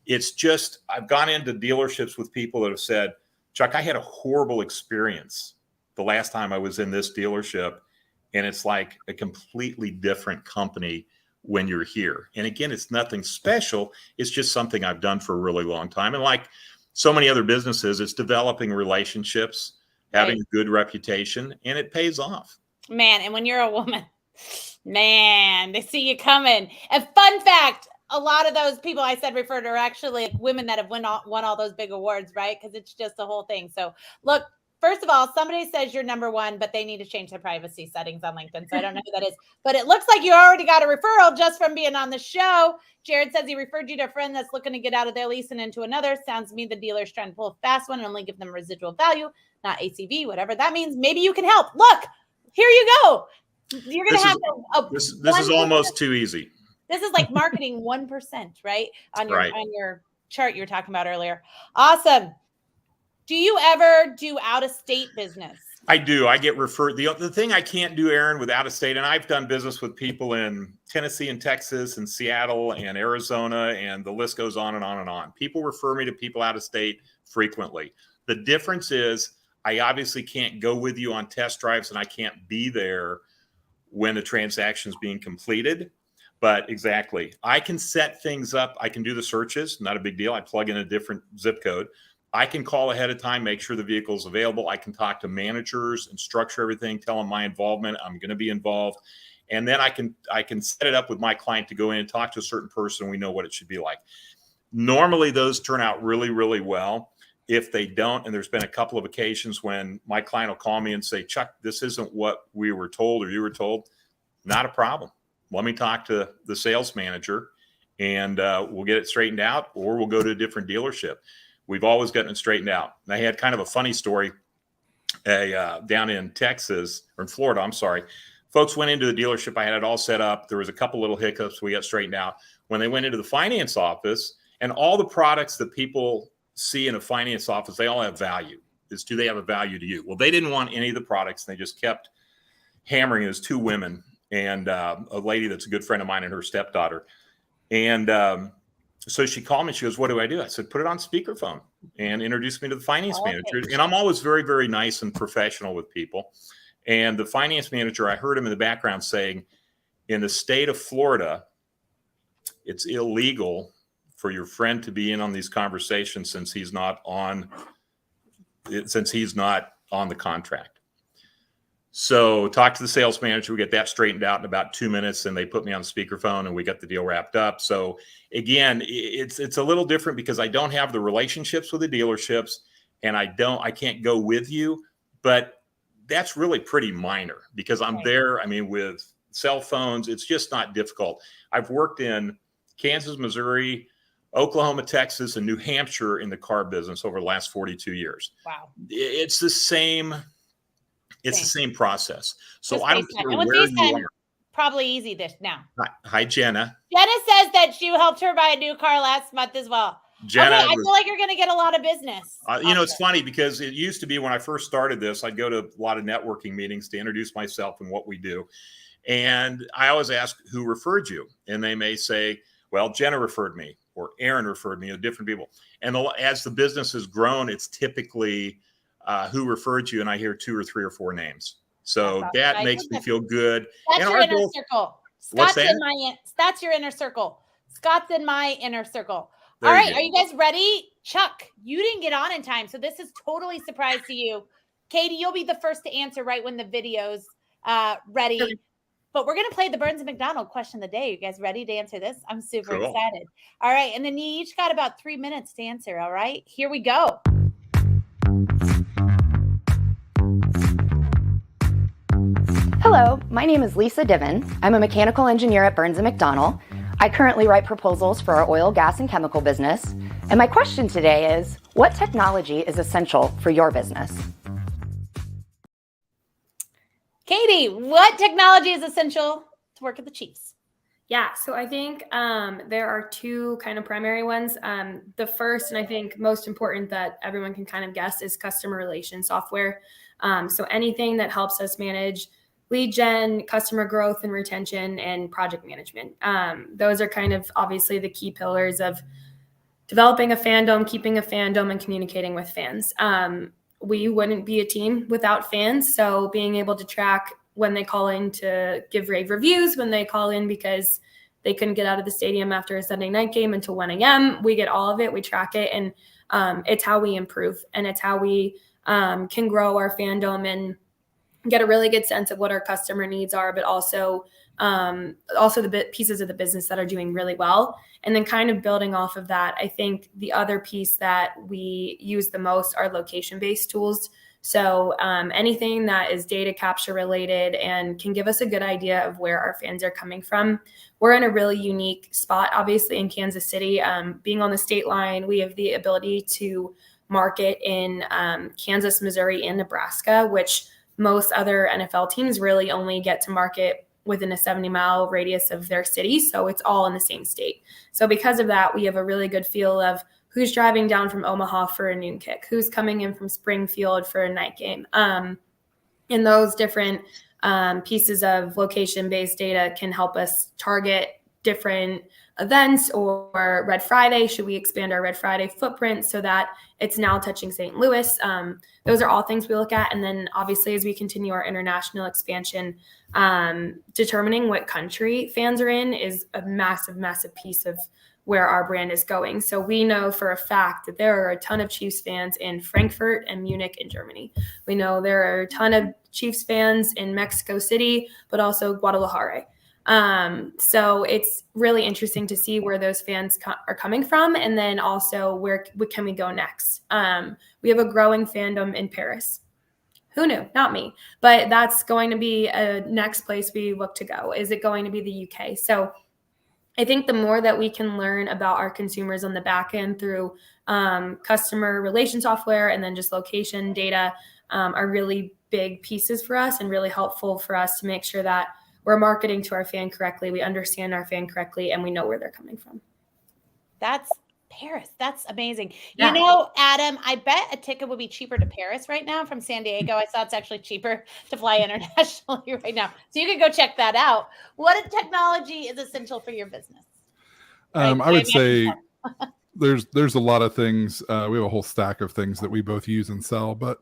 It's just, I've gone into dealerships with people that have said, Chuck, I had a horrible experience the last time I was in this dealership, and it's like a completely different company when you're here. And again, it's nothing special. It's just something I've done for a really long time. And like so many other businesses, it's developing relationships, having a good reputation, and it pays off. Man, and when you're a woman, man, they see you coming. And fun fact, a lot of those people I said referred to are actually women that have won all those big awards, right? Because it's just the whole thing. So look, first of all, somebody says you're number one, but they need to change their privacy settings on LinkedIn. So I don't know who that is, but it looks like you already got a referral just from being on the show. Jared says he referred you to a friend that's looking to get out of their lease and into another. Sounds to me the dealer's trying to pull a fast one and only give them residual value, not ACV, whatever that means. Maybe you can help. Look, here you go. You're going to have this is almost too easy. This is like marketing 1%, right? On your chart you were talking about earlier. Awesome. Do you ever do out-of-state business? I do. I get referred. The thing I can't do, Aaron, with out-of-state, and I've done business with people in Tennessee and Texas and Seattle and Arizona, and the list goes on and on and on. People refer me to people out-of-state frequently. The difference is I obviously can't go with you on test drives, and I can't be there when the transaction is being completed. But exactly, I can set things up. I can do the searches, not a big deal. I plug in a different zip code. I can call ahead of time, make sure the vehicle is available. I can talk to managers and structure everything, tell them my involvement. I'm going to be involved. And then I can set it up with my client to go in and talk to a certain person. We know what it should be like. Normally, those turn out really, really well. If they don't, and there's been a couple of occasions when my client will call me and say, Chuck, this isn't what we were told or you were told, not a problem. Let me talk to the sales manager and we'll get it straightened out, or we'll go to a different dealership. We've always gotten it straightened out. And I had kind of a funny story down in Texas, or in Florida, I'm sorry. Folks went into the dealership. I had it all set up. There was a couple little hiccups. We got straightened out. When they went into the finance office, and all the products that people see in a finance office, they all have value. Do they have a value to you? Well, they didn't want any of the products. They just kept hammering it. It was two women and a lady that's a good friend of mine and her stepdaughter. And so she called me. She goes, what do I do? I said, put it on speakerphone and introduce me to the finance manager. And I'm always very, very nice and professional with people. And the finance manager, I heard him in the background saying, in the state of Florida, it's illegal for your friend to be in on these conversations since he's not on the contract. So talk to the sales manager. We get that straightened out in about 2 minutes, and they put me on the speakerphone, and we got the deal wrapped up. So again, it's a little different because I don't have the relationships with the dealerships, and I can't go with you, but that's really pretty minor because I'm there. I mean, with cell phones, it's just not difficult. I've worked in Kansas, Missouri, Oklahoma, Texas, and New Hampshire in the car business over the last 42 years. Wow. It's the same. It's the same process. So Just I don't care where you are. Probably easy this now. Hi, Jenna. Jenna says that you helped her buy a new car last month as well. Jenna, okay, I feel like you're going to get a lot of business. It's funny because it used to be when I first started this, I'd go to a lot of networking meetings to introduce myself and what we do. And I always ask, who referred you? And they may say, well, Jenna referred me or Aaron referred me, different people. And as the business has grown, it's typically who referred you, and I hear 2 or 3 or 4 names. So that makes me feel good. That's your inner circle. What's that? That's your inner circle. Scott's in my inner circle. All right, are you guys ready? Chuck, you didn't get on in time, so this is totally a surprise to you. Katie, you'll be the first to answer right when the video's ready. But we're going to play the Burns and McDonnell question of the day. You guys ready to answer this? I'm super excited. All right, and then you each got about 3 minutes to answer, all right? Here we go. Hello, my name is Lisa Diven. I'm a mechanical engineer at Burns & McDonnell. I currently write proposals for our oil, gas, and chemical business. And my question today is, what technology is essential for your business? Katie, what technology is essential to work at the Chiefs? Yeah, so I think there are 2 kind of primary ones. The first, and I think most important that everyone can kind of guess, is customer relations software. So anything that helps us manage lead gen, customer growth and retention, and project management. Those are kind of obviously the key pillars of developing a fandom, keeping a fandom, and communicating with fans. We wouldn't be a team without fans. So being able to track when they call in to give rave reviews, when they call in because they couldn't get out of the stadium after a Sunday night game until 1 a.m. We get all of it. We track it. And it's how we improve, and it's how we can grow our fandom and get a really good sense of what our customer needs are, but also the pieces of the business that are doing really well. And then kind of building off of that, I think the other piece that we use the most are location-based tools. So anything that is data capture related and can give us a good idea of where our fans are coming from. We're in a really unique spot, obviously, in Kansas City. Being on the state line, we have the ability to market in Kansas, Missouri, and Nebraska, which most other NFL teams really only get to market within a 70-mile radius of their city. So it's all in the same state. So because of that, we have a really good feel of who's driving down from Omaha for a noon kick, who's coming in from Springfield for a night game. And those different pieces of location-based data can help us target different events, or Red Friday. Should we expand our Red Friday footprint so that it's now touching St. Louis? Those are all things we look at. And then obviously, as we continue our international expansion, determining what country fans are in is a massive, massive piece of where our brand is going. So we know for a fact that there are a ton of Chiefs fans in Frankfurt and Munich in Germany. We know there are a ton of Chiefs fans in Mexico City, but also Guadalajara. So it's really interesting to see where those fans are coming from. And then also where can we go next? We have a growing fandom in Paris. Who knew? Not me, but that's going to be a next place we look to go. Is it going to be the UK? So I think the more that we can learn about our consumers on the back end through customer relation software and then just location data are really big pieces for us and really helpful for us to make sure that we're marketing to our fan correctly, we understand our fan correctly, and we know where they're coming from. That's Paris. That's amazing. Yeah. You know, Adam, I bet a ticket would be cheaper to Paris right now from San Diego. I saw it's actually cheaper to fly internationally right now. So you can go check that out. What technology is essential for your business? Right? I would say there's a lot of things. We have a whole stack of things that we both use and sell, but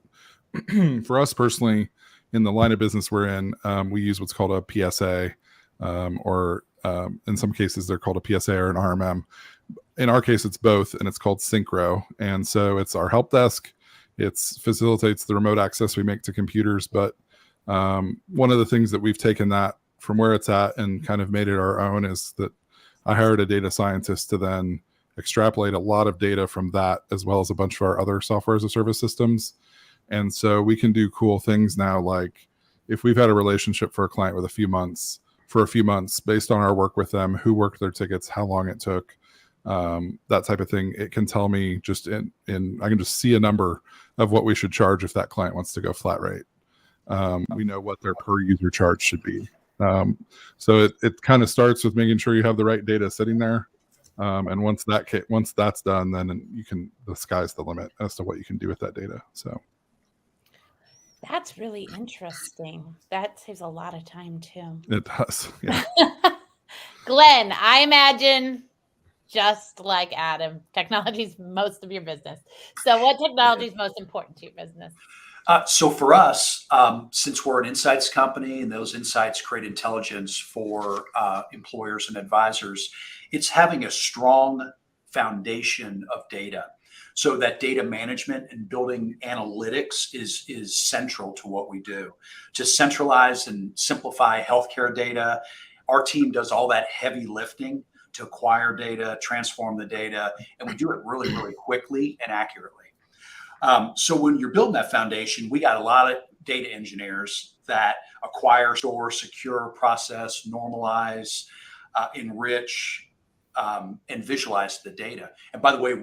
for us personally, in the line of business we're in, we use what's called a PSA, or in some cases they're called a PSA or an RMM. In our case, it's both, and it's called Synchro. And so it's our help desk. It facilitates the remote access we make to computers. But one of the things that we've taken that from where it's at and kind of made it our own is that I hired a data scientist to then extrapolate a lot of data from that, as well as a bunch of our other software as a service systems. And so we can do cool things now, like if we've had a relationship for a client with for a few months, based on our work with them, who worked their tickets, how long it took, that type of thing, it can tell me just I can just see a number of what we should charge if that client wants to go flat rate. We know what their per user charge should be. So it kind of starts with making sure you have the right data sitting there. And once that's done, then the sky's the limit as to what you can do with that data. So that's really interesting. That saves a lot of time too. It does. Yeah. Glenn, I imagine just like Adam, technology is most of your business. So what technology is most important to your business? So for us, since we're an insights company and those insights create intelligence for employers and advisors, it's having a strong foundation of data. So that data management and building analytics is central to what we do. To centralize and simplify healthcare data, our team does all that heavy lifting to acquire data, transform the data, and we do it really, really quickly and accurately. So when you're building that foundation, we got a lot of data engineers that acquire, store, secure, process, normalize, enrich, and visualize the data. And by the way,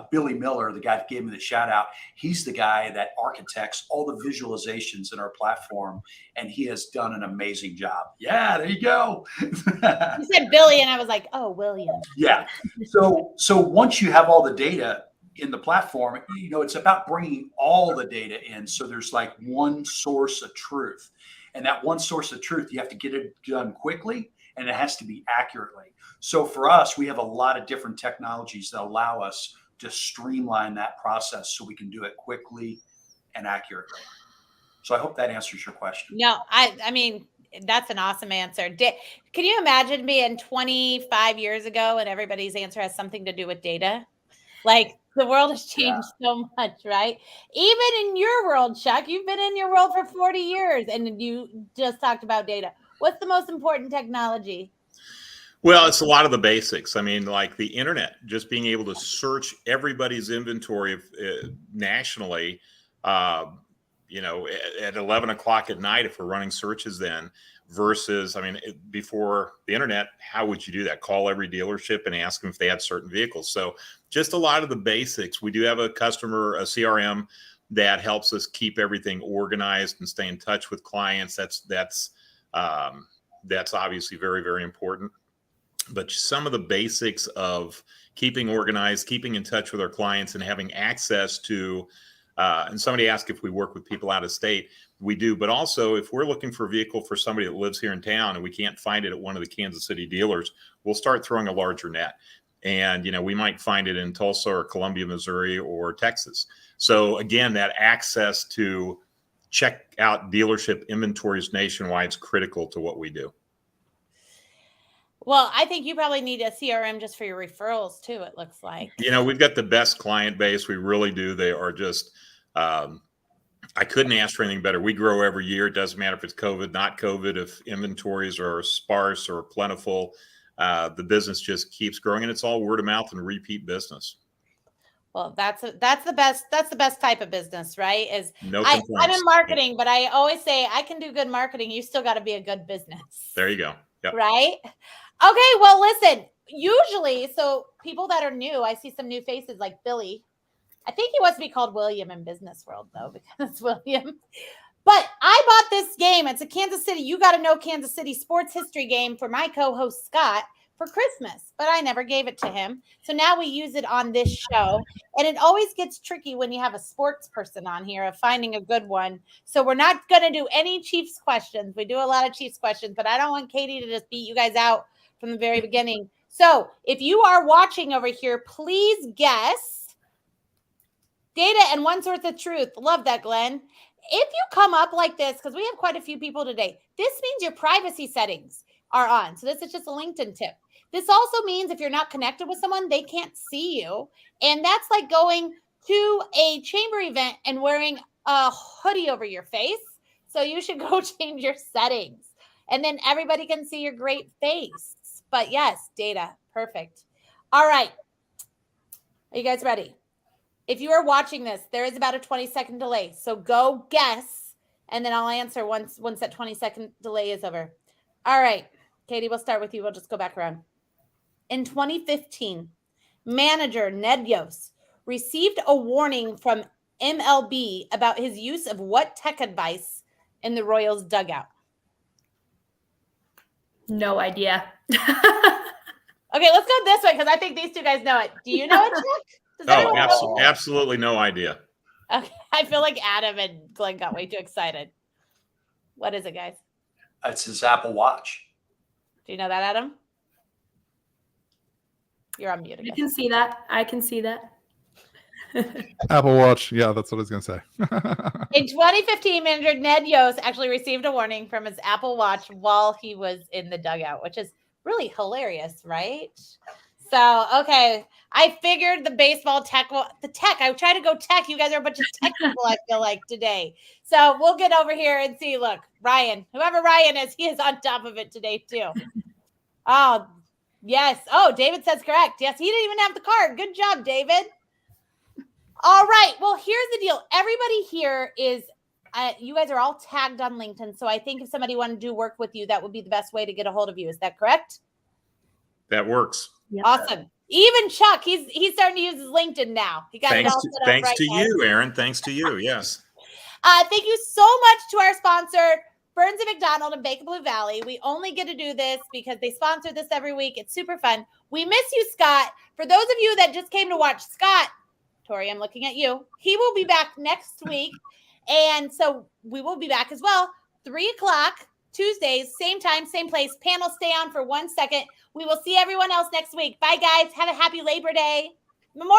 Billy Miller, the guy that gave me the shout out, he's the guy that architects all the visualizations in our platform, and he has done an amazing job. Yeah, there you go. You said Billy, and I was like, oh, William. Yeah. So once you have all the data in the platform, it's about bringing all the data in. So there's like one source of truth, and that one source of truth, you have to get it done quickly, and it has to be accurately. So for us, we have a lot of different technologies that allow us to streamline that process so we can do it quickly and accurately. So I hope that answers your question. No, I mean, That's an awesome answer. Can you imagine being 25 years ago and everybody's answer has something to do with data? Like the world has changed so much, right? Even in your world, Chuck, you've been in your world for 40 years and you just talked about data. What's the most important technology? Well, it's a lot of the basics. I mean, like the internet, just being able to search everybody's inventory nationally, at 11 o'clock at night, if we're running searches then versus, I mean, before the internet, how would you do that? Call every dealership and ask them if they had certain vehicles. So just a lot of the basics. We do have a CRM that helps us keep everything organized and stay in touch with clients. That's obviously very, very important. But some of the basics of keeping organized, keeping in touch with our clients, and having access to, and somebody asked if we work with people out of state. We do. But also, if we're looking for a vehicle for somebody that lives here in town and we can't find it at one of the Kansas City dealers, we'll start throwing a larger net. And, we might find it in Tulsa or Columbia, Missouri, or Texas. So again, that access to check out dealership inventories nationwide is critical to what we do. Well, I think you probably need a CRM just for your referrals too, it looks like. We've got the best client base. We really do. They are just, I couldn't ask for anything better. We grow every year. It doesn't matter if it's COVID, not COVID, if inventories are sparse or plentiful, the business just keeps growing, and it's all word of mouth and repeat business. Well, that's the best type of business, right? I'm in marketing, but I always say I can do good marketing. You still got to be a good business. There you go. Yep. Right? Okay, well, listen, usually, so people that are new, I see some new faces like Billy. I think he wants to be called William in business world, though, because it's William. But I bought this game. It's a Kansas City, you got to know Kansas City sports history game for my co-host, Scott, for Christmas. But I never gave it to him. So now we use it on this show. And it always gets tricky when you have a sports person on here of finding a good one. So we're not going to do any Chiefs questions. We do a lot of Chiefs questions, but I don't want Katie to just beat you guys out from the very beginning. So if you are watching over here, please guess data and one source of truth. Love that, Glenn. If you come up like this, because we have quite a few people today, this means your privacy settings are on. So this is just a LinkedIn tip. This also means if you're not connected with someone, they can't see you. And that's like going to a chamber event and wearing a hoodie over your face. So you should go change your settings. And then everybody can see your great face. But yes, data. Perfect. All right. Are you guys ready? If you are watching this, there is about a 20-second delay. So go guess, and then I'll answer once that 20-second delay is over. All right. Katie, we'll start with you. We'll just go back around. In 2015, manager Ned Yost received a warning from MLB about his use of what tech advice in the Royals dugout? No idea. Okay, let's go this way because I think these two guys know it. Do you know it, Chuck? Oh, absolutely no idea. Okay, I feel like Adam and Glenn got way too excited. What is it, guys? It's his Apple Watch. Do you know that, Adam? You're on mute again. I can see that. Apple Watch. Yeah, that's what I was going to say. In 2015, manager Ned Yost actually received a warning from his Apple Watch while he was in the dugout, which is really hilarious, right? So, okay. I figured the baseball tech, I try to go tech. You guys are a bunch of tech people, I feel like, today. So we'll get over here and see. Look, Ryan, whoever Ryan is, he is on top of it today, too. Oh, yes. Oh, David says correct. Yes, he didn't even have the card. Good job, David. All right. Well, here's the deal. Everybody here is, you guys are all tagged on LinkedIn. So I think if somebody wanted to do work with you, that would be the best way to get a hold of you. Is that correct? That works. Yep. Awesome. Even Chuck, he's starting to use his LinkedIn now. He got it all set up. Thanks to you, Aaron. Thanks to you. Yes. Thank you so much to our sponsor, Burns and McDonnell in Baker Blue Valley. We only get to do this because they sponsor this every week. It's super fun. We miss you, Scott. For those of you that just came to watch Scott, Tori, I'm looking at you. He will be back next week. And so we will be back as well. 3:00 Tuesdays, same time, same place. Panel, stay on for 1 second. We will see everyone else next week. Bye, guys. Have a happy Labor Day.